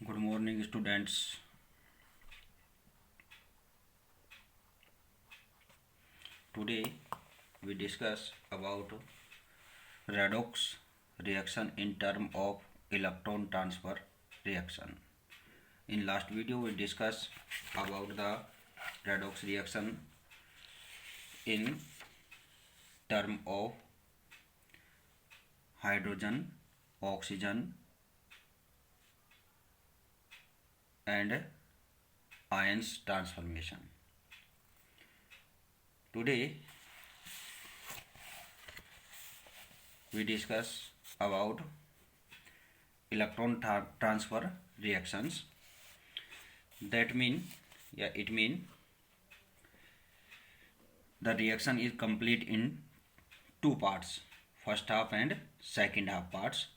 Good morning, students. Today we discuss about redox reaction in term of electron transfer reaction. In last video we discussed about the redox reaction in term of hydrogen, oxygen and ions transformation. Today we discuss about electron transfer reactions. That mean the reaction is complete in two parts, first half and second half parts.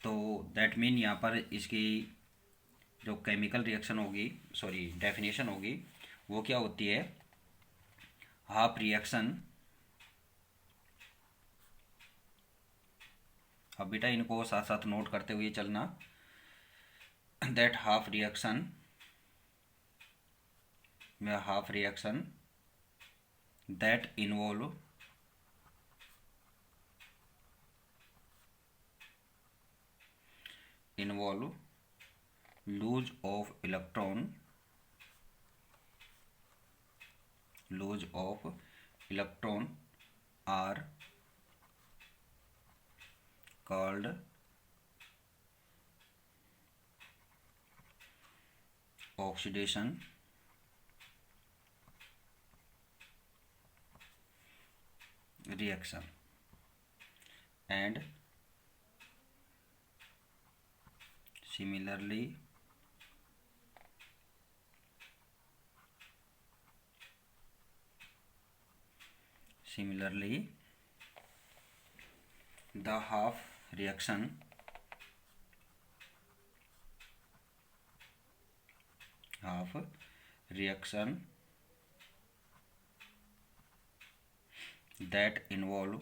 तो that mean यहाँ पर इसकी जो chemical reaction होगी definition होगी वो क्या होती है, हाफ रिएक्शन. अब बेटा इनको साथ साथ नोट करते हुए चलना. That half reaction that involve lose of electron are called oxidation reaction, and similarly the half reaction that involve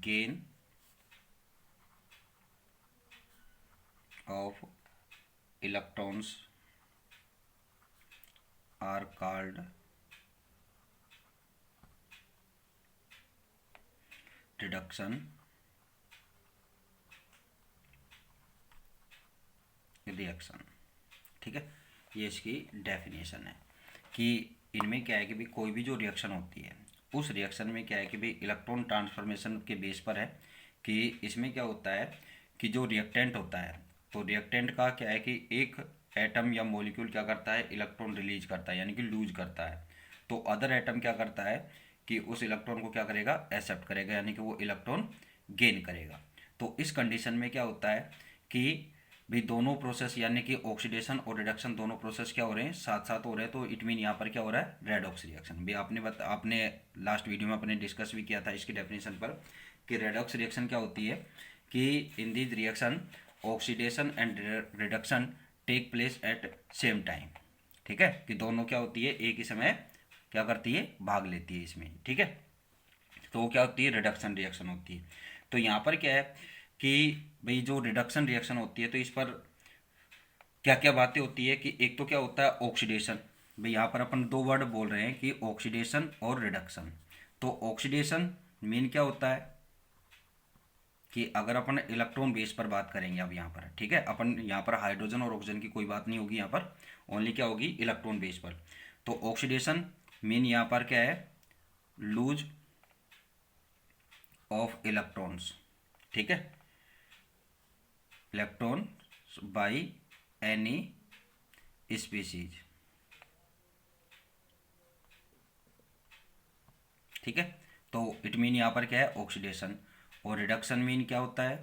gain of electrons are called reduction reaction. ठीक है, ये इसकी डेफिनेशन है कि इनमें क्या है कि भाई कोई भी जो रिएक्शन होती है उस रिएक्शन में क्या है कि भाई इलेक्ट्रॉन ट्रांसफॉर्मेशन के बेस पर है कि इसमें क्या होता है कि जो रिएक्टेंट होता है तो रिएक्टेंट का क्या है कि एक एटम या मॉलिक्यूल क्या करता है, इलेक्ट्रॉन रिलीज करता है यानी कि लूज करता है. तो अदर एटम क्या करता है कि उस इलेक्ट्रॉन को क्या करेगा, एक्सेप्ट करेगा यानी कि वो इलेक्ट्रॉन गेन करेगा. तो इस कंडीशन में क्या होता है कि भी दोनों प्रोसेस यानी कि ऑक्सीडेशन और रिडक्शन दोनों प्रोसेस क्या हो रहे हैं, साथ साथ हो रहे हैं. तो इट मीन यहाँ पर क्या हो रहा है, रेडॉक्स रिएक्शन. भी आपने लास्ट वीडियो में अपने डिस्कस भी किया था इसकी डेफिनेशन पर कि रेडॉक्स रिएक्शन क्या होती है कि in this reaction oxidation and reduction take place at same time. ठीक है, कि दोनों क्या होती है एक ही समय क्या करती है, भाग लेती है इसमें. ठीक है, तो वो क्या होती है, रिडक्शन रिएक्शन होती है. तो यहाँ पर क्या है कि भाई जो रिडक्शन रिएक्शन होती है तो इस पर क्या क्या बातें होती है कि एक तो क्या होता है ऑक्सीडेशन. भाई यहाँ पर अपन दो वर्ड बोल रहे हैं कि ऑक्सीडेशन और रिडक्शन. तो ऑक्सीडेशन मीन क्या होता है कि अगर अपन इलेक्ट्रॉन बेस पर बात करेंगे अब यहाँ पर, ठीक है, अपन यहाँ पर हाइड्रोजन और ऑक्सीजन की कोई बात नहीं होगी, यहाँ पर ओनली क्या होगी, इलेक्ट्रॉन बेस पर. तो ऑक्सीडेशन मीन यहाँ पर क्या है, लूज ऑफ इलेक्ट्रॉन्स. ठीक है, इलेक्ट्रॉन बाई एनी स्पीसीज. ठीक है, तो इट मीन यहाँ पर क्या है, ऑक्सीडेशन. और रिडक्शन मीन क्या होता है,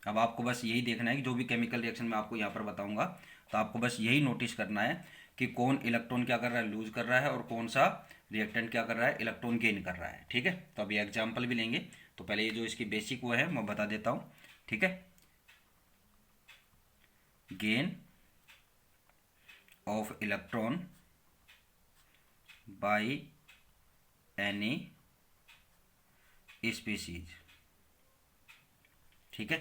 अब आपको बस यही देखना है कि जो भी केमिकल रिएक्शन मैं आपको यहाँ पर बताऊंगा तो आपको बस यही नोटिस करना है कि कौन इलेक्ट्रॉन क्या कर रहा है, लूज कर रहा है, और कौन सा रिएक्टेंट क्या कर रहा है, इलेक्ट्रॉन गेन कर रहा है. ठीक है, तो अभी एग्जाम्पल भी लेंगे. तो पहले ये जो इसकी बेसिक वो है मैं बता देता हूँ. ठीक है, gain of electron by any species. ठीक है,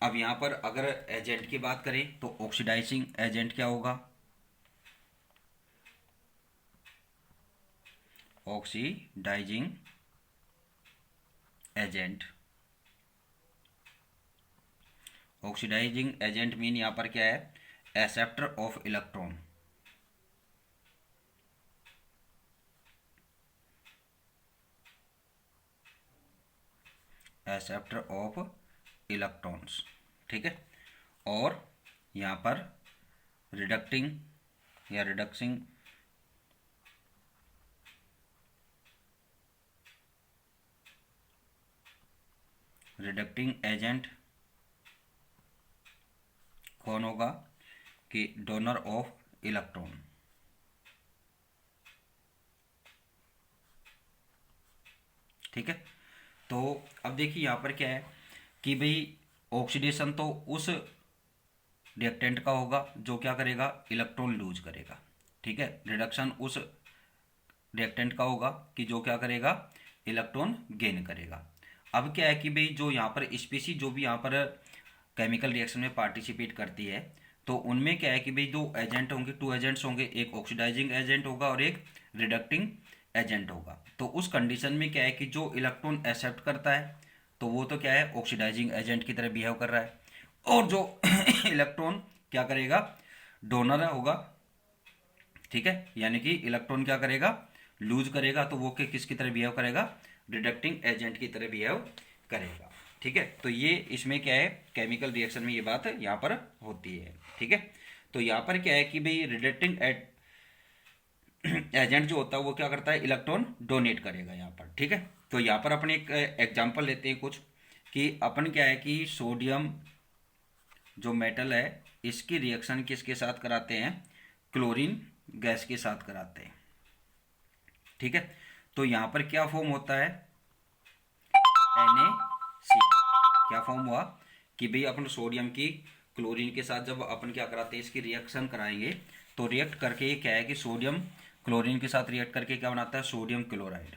अब यहां पर अगर एजेंट की बात करें तो ऑक्सीडाइजिंग एजेंट क्या होगा, oxidizing agent. Oxidizing agent mean यहां पर क्या है, acceptor of electron. Acceptor of electrons. ठीक है, और यहां पर रिडक्टिंग या रिडक्सिंग एजेंट कौन होगा, कि डोनर ऑफ इलेक्ट्रॉन। ठीक है, तो अब देखिए यहां पर क्या है कि भाई ऑक्सीडेशन तो उस रिएक्टेंट का होगा जो क्या करेगा, इलेक्ट्रॉन लूज करेगा। ठीक है, रिडक्शन उस रिएक्टेंट का होगा कि जो क्या करेगा, इलेक्ट्रॉन गेन करेगा। अब क्या है कि भाई जो यहाँ पर स्पीसी जो भी यहाँ पर केमिकल रिएक्शन में पार्टिसिपेट करती है, तो उनमें क्या है कि भाई दो एजेंट होंगे, टू एजेंट्स होंगे, एक ऑक्सीडाइजिंग एजेंट होगा और एक रिडक्टिंग एजेंट होगा। तो उस कंडीशन में क्या है कि जो इलेक्ट्रॉन एक्सेप्ट करता है तो वो तो क्या है, ऑक्सीडाइजिंग एजेंट की तरह बिहेव कर रहा है, और जो इलेक्ट्रॉन क्या करेगा, डोनर होगा। ठीक है, यानी कि इलेक्ट्रॉन क्या करेगा, लूज करेगा, तो वो किसकी तरह बिहेव करेगा, रिडक्टिंग एजेंट की तरह बिहेव करेगा। ठीक है, तो ये इसमें क्या है, केमिकल रिएक्शन में ये बात यहाँ पर होती है। ठीक है, तो यहाँ पर क्या है कि भाई रिडक्टिंग एजेंट जो होता है वो क्या करता है, इलेक्ट्रॉन डोनेट करेगा यहाँ पर। ठीक है, तो यहाँ पर अपन एक एग्जांपल लेते हैं कुछ, कि अपन क्या है कि सोडियम जो मेटल है इसकी रिएक्शन किसके साथ कराते हैं, क्लोरीन गैस के साथ कराते हैं। ठीक है, तो यहाँ पर क्या फॉर्म होता है, NaC। क्या फॉर्म हुआ कि भाई अपन सोडियम की क्लोरीन के साथ जब अपन क्या कराते हैं, इसकी रिएक्शन कराएंगे, तो रिएक्ट करके ये क्या है कि सोडियम क्लोरीन के साथ रिएक्ट करके क्या बनाता है, सोडियम क्लोराइड।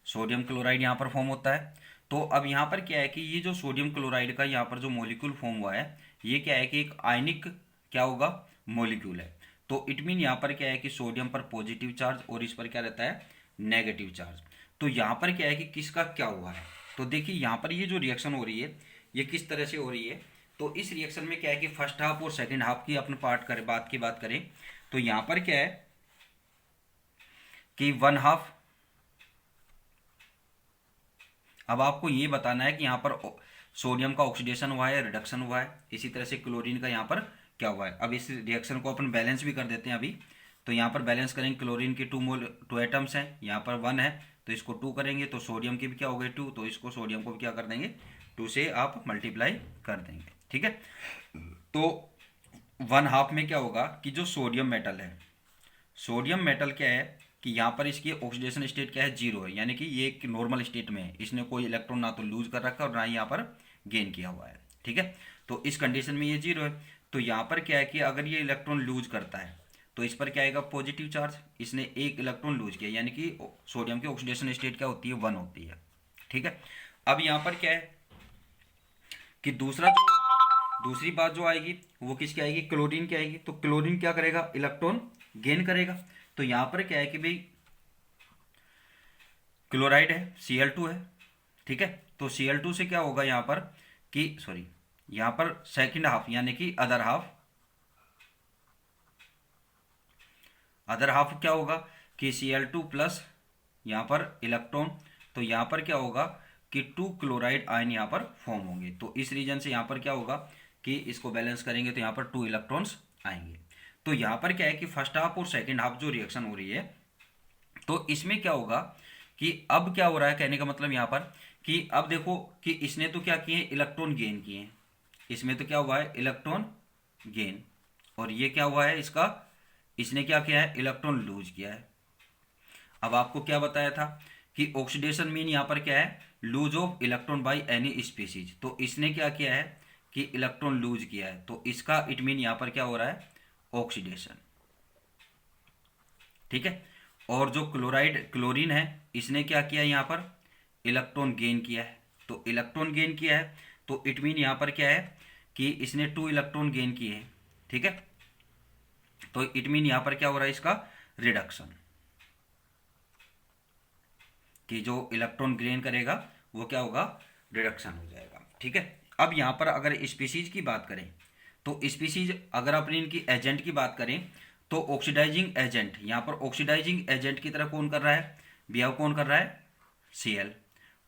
सोडियम क्लोराइड यहाँ पर फॉर्म होता है। तो अब यहाँ पर क्या है कि ये जो सोडियम क्लोराइड का यहाँ पर जो मॉलिक्यूल फॉर्म हुआ है, ये क्या है कि एक आयनिक क्या होगा, मॉलिक्यूल है। तो इट मीन यहाँ पर क्या है कि सोडियम पर पॉजिटिव चार्ज और इस पर क्या रहता है, नेगेटिव चार्ज। तो यहाँ पर क्या है कि किसका क्या हुआ है, तो देखिए यहाँ पर ये जो रिएक्शन हो रही है ये किस तरह से हो रही है। तो इस रिएक्शन में क्या है कि फर्स्ट हाफ और सेकेंड हाफ की अपन बात करें तो यहाँ पर क्या है कि वन हाफ। अब आपको ये बताना है कि यहाँ पर सोडियम का ऑक्सीडेशन हुआ है, रिडक्शन हुआ है, इसी तरह से क्लोरीन का यहाँ पर क्या हुआ है। अब इस रिएक्शन को अपन बैलेंस भी कर देते हैं अभी। तो यहाँ पर बैलेंस करेंगे, क्लोरीन के टू एटम्स हैं, यहाँ पर 1 है, तो इसको 2 करेंगे तो सोडियम की भी क्या हो गई 2, तो इसको सोडियम को भी क्या कर देंगे, 2 से आप मल्टीप्लाई कर देंगे। ठीक है, तो 1 हाफ में क्या होगा कि जो सोडियम मेटल है, सोडियम मेटल क्या है कि यहाँ पर इसकी ऑक्सीडेशन स्टेट क्या है, 0 है, यानी कि ये एक नॉर्मल स्टेट में है, इसने कोई इलेक्ट्रॉन ना तो लूज कर रखा है और ना ही यहाँ पर गेन किया हुआ है। ठीक है, तो इस कंडीशन में ये 0 है। तो यहाँ पर क्या है कि अगर ये इलेक्ट्रॉन लूज करता है तो इस पर क्या आएगा, पॉजिटिव चार्ज, इसने एक इलेक्ट्रॉन लूज किया, यानी कि सोडियम की ऑक्सीडेशन स्टेट क्या होती है, 1 होती है। ठीक है, अब यहाँ पर क्या है कि दूसरी बात जो आएगी वो किसकी आएगी, क्लोरीन की आएगी। तो क्लोरीन क्या करेगा, इलेक्ट्रॉन गेन करेगा। तो यहां पर क्या है कि भाई क्लोराइड है, Cl2 है। ठीक है, तो Cl2 से क्या होगा यहाँ पर कि सॉरी, यहां पर सेकंड हाफ यानी कि अदर हाफ क्या होगा कि Cl2 प्लस यहाँ पर इलेक्ट्रॉन, तो यहाँ पर क्या होगा कि 2 क्लोराइड आयन यहाँ पर फॉर्म होंगे। तो इस रीजन से यहाँ पर क्या होगा कि इसको बैलेंस करेंगे तो यहाँ पर 2 इलेक्ट्रॉन्स आएंगे। तो यहाँ पर क्या है कि फर्स्ट हाफ और सेकेंड हाफ जो रिएक्शन हो रही है, तो इसमें क्या होगा कि अब क्या हो रहा है, कहने का मतलब यहाँ पर कि अब देखो कि इसने तो क्या किए, इलेक्ट्रॉन गेन किए, इसमें तो क्या हुआ है, इलेक्ट्रॉन गेन, और ये क्या हुआ है इसका, इसने क्या किया है, इलेक्ट्रॉन लूज किया है। अब आपको क्या बताया था कि ऑक्सीडेशन मीन यहाँ पर क्या है, lose of electron by any species. तो इसने क्या किया है कि इलेक्ट्रॉन लूज किया है, तो इसका इट मीन यहाँ पर क्या हो रहा है, ऑक्सीडेशन। ठीक है। और जो क्लोरीन है, इसने क्या किया यहाँ पर, इलेक्ट्रॉन गेन किया है। तो इलेक्ट्रॉन गेन किया है तो इट मीन यहाँ पर क्या है कि इसने 2 इलेक्ट्रॉन गेन किए हैं, ठीक है। तो इट मीन यहाँ पर क्या हो रहा है, इसका रिडक्शन, कि जो इलेक्ट्रॉन गेन करेगा वो क्या होगा, रिडक्शन हो जाएगा, ठीक है। अब यहाँ पर अगर स्पीसीज की बात करें तो स्पीसीज, अगर अपनी इनकी एजेंट की बात करें तो ऑक्सीडाइजिंग एजेंट, यहाँ पर ऑक्सीडाइजिंग एजेंट की तरह कौन कर रहा है, बिहेव कौन कर रहा है, Cl।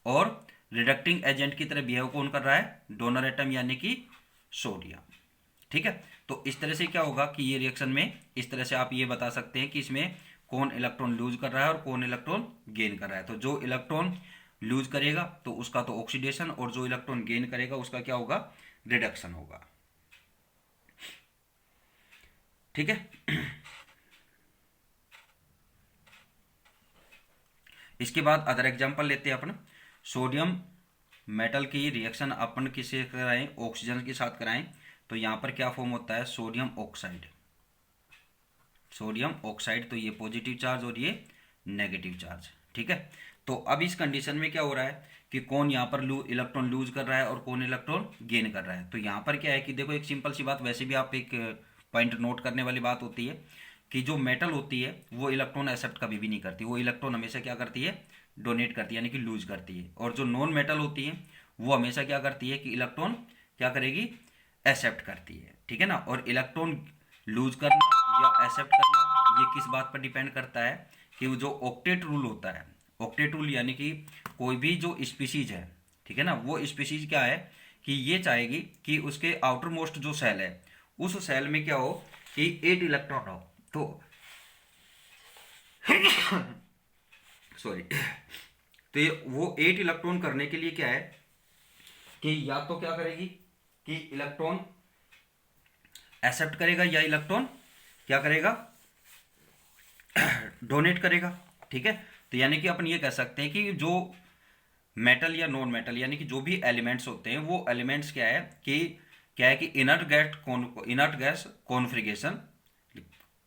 और रिडक्टिंग एजेंट की तरह बिहेव कौन कर रहा है, डोनर एटम यानी कि सोडियम, ठीक है। तो इस तरह से क्या होगा कि ये रिएक्शन में इस तरह से आप ये बता सकते हैं कि इसमें कौन इलेक्ट्रॉन लूज कर रहा है और कौन इलेक्ट्रॉन गेन कर रहा है। तो जो इलेक्ट्रॉन लूज करेगा तो उसका तो ऑक्सीडेशन, और जो इलेक्ट्रॉन गेन करेगा उसका क्या होगा, रिडक्शन होगा, ठीक है। इसके बाद अदर एग्जांपल लेते हैं अपन। सोडियम मेटल की रिएक्शन अपन किससे कराएं, ऑक्सीजन के साथ कराएं तो यहाँ पर क्या फॉर्म होता है, सोडियम ऑक्साइड। सोडियम ऑक्साइड, तो ये पॉजिटिव चार्ज और ये नेगेटिव चार्ज, ठीक है। तो अब इस कंडीशन में क्या हो रहा है कि कौन यहाँ पर इलेक्ट्रॉन लूज कर रहा है और कौन इलेक्ट्रॉन गेन कर रहा है। तो यहाँ पर क्या है कि देखो, एक सिंपल सी बात, वैसे भी आप एक पॉइंट नोट करने वाली बात होती है कि जो मेटल होती है वो इलेक्ट्रॉन एक्सेप्ट कभी भी नहीं करती, वो इलेक्ट्रॉन हमेशा क्या करती है, डोनेट करती है, यानी कि लूज करती है। और जो नॉन मेटल होती है वो हमेशा क्या करती है कि इलेक्ट्रॉन क्या करेगी, एक्सेप्ट करती है, ठीक है ना। और इलेक्ट्रॉन लूज करना या एक्सेप्ट करना ये किस बात पर डिपेंड करता है कि वो जो ऑक्टेट रूल होता है, ऑक्टेट रूल यानी कि कोई भी जो स्पीसीज है, ठीक है ना, वो स्पीसीज क्या है कि ये चाहेगी कि उसके आउटर मोस्ट जो सेल है उस सेल में क्या हो कि 8 इलेक्ट्रॉन हो। तो सॉरी, तो ये वो 8 इलेक्ट्रॉन करने के लिए क्या है कि या तो क्या करेगी कि इलेक्ट्रॉन एक्सेप्ट करेगा या इलेक्ट्रॉन क्या करेगा, डोनेट करेगा, ठीक है। तो यानी कि अपन ये कह सकते हैं कि जो मेटल या नॉन मेटल यानी कि जो भी एलिमेंट्स होते हैं वो एलिमेंट्स क्या है कि इनर्ट गैस कॉन्फ़िगरेशन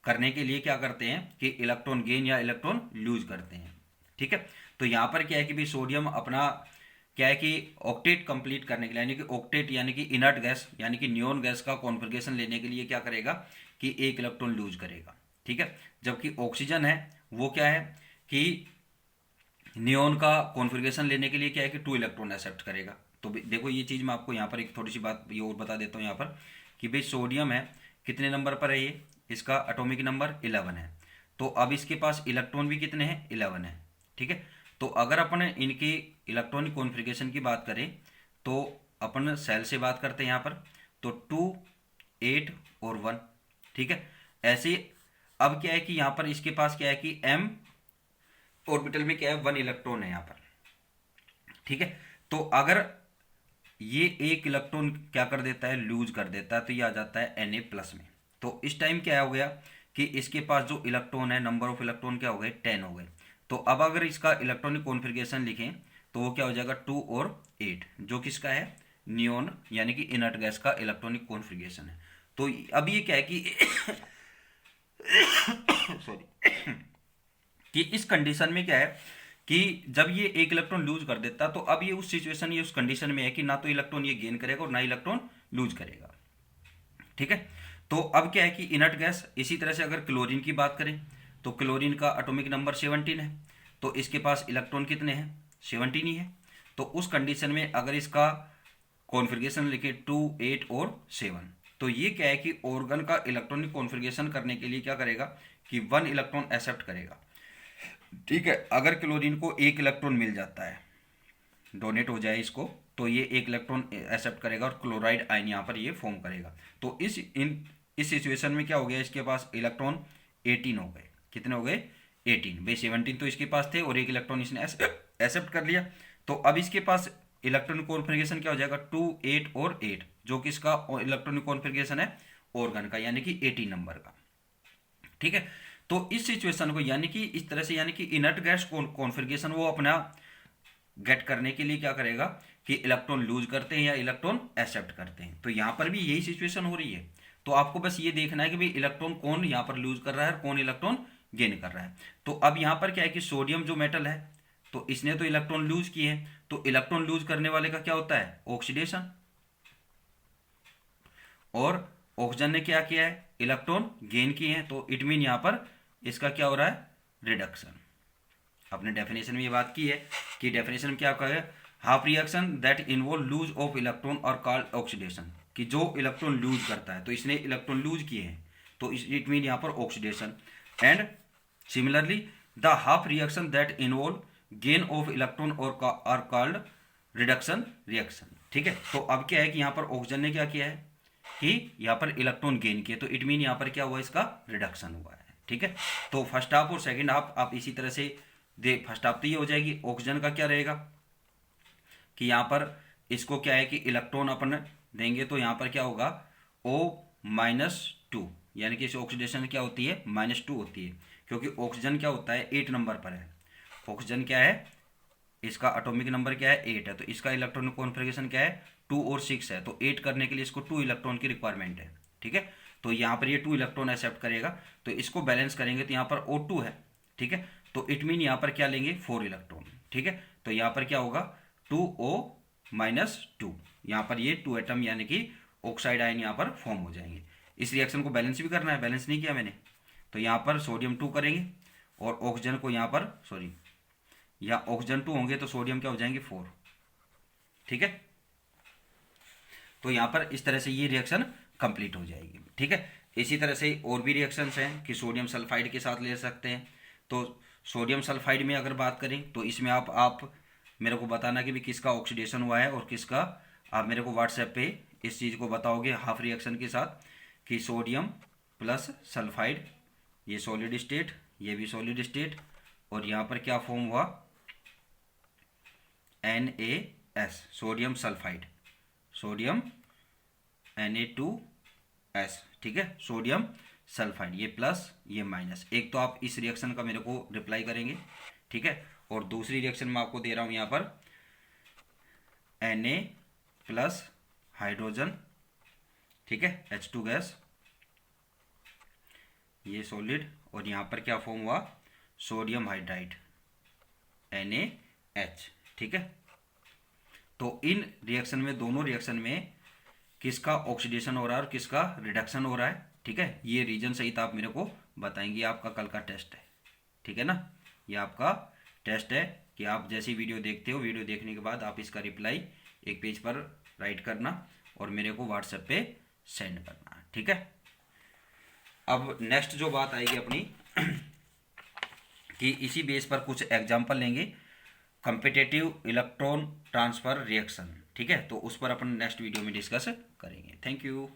करने के लिए क्या करते हैं कि इलेक्ट्रॉन गेन या इलेक्ट्रॉन लूज करते हैं, ठीक है। तो यहाँ पर क्या है कि भी सोडियम अपना क्या है कि ऑक्टेट कंप्लीट करने के लिए, यानी कि ऑक्टेट यानी कि इनर्ट गैस यानी कि नियोन गैस का कॉन्फ़िगरेशन लेने के लिए क्या करेगा कि 1 इलेक्ट्रॉन लूज करेगा, ठीक है। जबकि ऑक्सीजन है वो क्या है कि नियोन का कॉन्फ़िगरेशन लेने के लिए क्या है कि 2 इलेक्ट्रॉन एक्सेप्ट करेगा। तो देखो ये चीज़ मैं आपको यहाँ पर एक थोड़ी सी बात ये और बता देता हूँ यहाँ पर कि भाई सोडियम है कितने नंबर पर है, ये इसका एटॉमिक नंबर 11 है। तो अब इसके पास इलेक्ट्रॉन भी कितने हैं, 11 है, ठीक है। तो अगर अपन इनकी इलेक्ट्रॉनिक कॉन्फ़िगरेशन की बात करें तो अपन सेल से बात करते हैं यहाँ पर, तो 2, 8 और 1, ठीक है। ऐसे अब क्या है कि यहाँ पर इसके पास क्या है कि m ऑर्बिटल में क्या है 1 इलेक्ट्रॉन है यहाँ पर, ठीक है। तो अगर ये 1 इलेक्ट्रॉन क्या कर देता है, लूज कर देता है, तो ये आ जाता है Na+ में। तो इस टाइम क्या हो गया कि इसके पास जो इलेक्ट्रॉन है, नंबर ऑफ इलेक्ट्रॉन क्या हो गए, 10 हो गए। तो अब अगर इसका इलेक्ट्रॉनिक कॉन्फ़िगरेशन लिखें तो वो क्या हो जाएगा 2 और 8, जो किसका है, नियोन यानी कि इनर्ट गैस का इलेक्ट्रॉनिक कॉन्फ़िगरेशन है। तो अब ये क्या है कि सॉरी कि इस कंडीशन में क्या है कि जब ये 1 इलेक्ट्रॉन लूज कर देता तो अब ये उस सिचुएशन, ये उस कंडीशन में है कि ना तो इलेक्ट्रॉन ये गेन करेगा और ना इलेक्ट्रॉन लूज करेगा, ठीक है। तो अब क्या है कि इनर्ट गैस, इसी तरह से अगर क्लोरीन की बात करें तो क्लोरीन का एटॉमिक नंबर 17 है, तो इसके पास इलेक्ट्रॉन कितने हैं, 17 ही है। तो उस कंडीशन में अगर इसका कॉन्फ़िगरेशन लिखे 2, 8 और 7, तो ये क्या है कि ऑर्गन का इलेक्ट्रॉनिक कॉन्फ़िगरेशन करने के लिए क्या करेगा कि 1 इलेक्ट्रॉन एक्सेप्ट करेगा, ठीक है। अगर क्लोरीन को 1 इलेक्ट्रॉन मिल जाता है, डोनेट हो जाए इसको, तो ये 1 इलेक्ट्रॉन एक्सेप्ट करेगा और क्लोराइड आयन यहाँ पर ये फॉर्म करेगा। तो इस सिचुएशन में क्या हो गया, इसके पास इलेक्ट्रॉन 18 हो गए, कितने हो गए, 18। भाई 17 तो इसके पास थे और 1 इलेक्ट्रॉन इसने एक्सेप्ट कर लिया। तो अब इसके पास इलेक्ट्रॉनिक कॉन्फ़िगरेशन क्या हो जाएगा, 2, 8 और 8, जो कि इसका इलेक्ट्रॉनिक कॉन्फ़िगरेशन है ऑर्गन का, यानी कि 18 नंबर का, ठीक है। तो इस सिचुएशन को यानी कि इस तरह से, यानी कि इनर्ट गैस कॉन्फ़िगरेशन वो अपना गेट करने के लिए क्या करेगा कि इलेक्ट्रॉन लूज करते हैं या इलेक्ट्रॉन एक्सेप्ट करते हैं। तो यहाँ पर भी यही सिचुएशन हो रही है। तो आपको बस ये देखना है कि भाई इलेक्ट्रॉन कौन यहाँ पर लूज कर रहा है और कौन इलेक्ट्रॉन गेन कर रहा है। तो अब यहाँ पर क्या है कि सोडियम जो मेटल है तो इसने तो इलेक्ट्रॉन लूज किए हैं, तो इलेक्ट्रॉन लूज करने वाले का क्या होता है, ऑक्सीडेशन, और ऑक्सीजन ने क्या किया है, इलेक्ट्रॉन गेन किए हैं, तो इट मीन यहाँ पर इसका क्या हो रहा है, रिडक्शन। आपने डेफिनेशन में ये बात की है कि डेफिनेशन में क्या कहा है, half reaction that involve lose of electron और कॉल्ड ऑक्सीडेशन, कि जो इलेक्ट्रॉन लूज करता है, तो इसने इलेक्ट्रॉन लूज किए हैं तो इट मीन यहाँ पर oxidation. And similarly the half reaction that involve gain of electron और कॉल्ड रिडक्शन रिएक्शन। ठीक है, तो अब क्या है कि यहाँ पर ऑक्सीजन ने क्या किया है कि यहाँ पर इलेक्ट्रॉन गेन किए, तो इट मीन यहाँ पर क्या हुआ, इसका रिडक्शन हुआ है। ठीक है, तो फर्स्ट हाफ और सेकंड हाफ आप इसी तरह से फर्स्ट हाफ तो ये हो जाएगी, ऑक्सीजन का क्या रहेगा कि यहाँ पर इसको क्या है कि इलेक्ट्रॉन अपन देंगे तो यहाँ पर क्या होगा, O-2, यानी कि इस ऑक्सीडेशन क्या होती है, -2 होती है, क्योंकि ऑक्सीजन क्या होता है 8 नंबर पर है। ऑक्सीजन क्या है, इसका एटॉमिक नंबर क्या है 8 है, तो इसका इलेक्ट्रॉन कॉन्फ़िगरेशन क्या है 2 और 6 है, तो 8 करने के लिए इसको 2 इलेक्ट्रॉन की रिक्वायरमेंट है। ठीक है, तो यहाँ पर ये 2 इलेक्ट्रॉन एक्सेप्ट करेगा, तो इसको बैलेंस करेंगे तो यहाँ पर O2 है। ठीक है, तो इट मीन यहाँ पर क्या लेंगे 4 इलेक्ट्रॉन। ठीक है, तो यहाँ पर क्या होगा 2O-2, यहाँ पर ये 2 एटम यानी कि ऑक्साइड आयन यहाँ पर फॉर्म हो जाएंगे। इस रिएक्शन को बैलेंस भी करना है, बैलेंस नहीं किया मैंने, तो यहाँ पर सोडियम 2 करेंगे और ऑक्सीजन को यहाँ पर सॉरी या ऑक्सीजन 2 होंगे तो सोडियम क्या हो जाएंगे 4। ठीक है, तो यहाँ पर इस तरह से ये रिएक्शन कंप्लीट हो जाएगी। ठीक है, इसी तरह से और भी रिएक्शंस हैं कि सोडियम सल्फाइड के साथ ले सकते हैं। तो सोडियम सल्फाइड में अगर बात करें तो इसमें आप मेरे को बताना कि भी किसका ऑक्सीडेशन हुआ है और किसका, आप मेरे को व्हाट्सएप पे इस चीज़ को बताओगे हाफ रिएक्शन के साथ कि सोडियम प्लस सल्फाइड, ये सॉलिड स्टेट, ये भी सॉलिड स्टेट, और यहाँ पर क्या फॉर्म हुआ NaS, sodium sulphide, sodium Na2S। ठीक है, सोडियम सल्फाइड, ये प्लस ये माइनस। एक तो आप इस रिएक्शन का मेरे को रिप्लाई करेंगे। ठीक है, और दूसरी रिएक्शन मैं आपको दे रहा हूँ यहाँ पर Na प्लस हाइड्रोजन, ठीक है, H2 गैस, ये सॉलिड, और यहाँ पर क्या फॉर्म हुआ सोडियम हाइड्राइड NaH। ठीक है, तो इन रिएक्शन में, दोनों रिएक्शन में किसका ऑक्सीडेशन हो रहा है और किसका रिडक्शन हो रहा है। ठीक है, ये रीजन सहित आप मेरे को बताएंगे, आपका कल का टेस्ट है। ठीक है ना, ये आपका टेस्ट है कि आप जैसी वीडियो देखते हो, वीडियो देखने के बाद आप इसका रिप्लाई एक पेज पर राइट करना और मेरे को व्हाट्सएप पे सेंड करना। ठीक है, अब नेक्स्ट जो बात आएगी अपनी कि इसी बेस पर कुछ एग्जाम्पल लेंगे, कॉम्पिटिटिव इलेक्ट्रॉन ट्रांसफर रिएक्शन। ठीक है, तो उस पर अपन नेक्स्ट वीडियो में डिस्कस करेंगे। Thank you.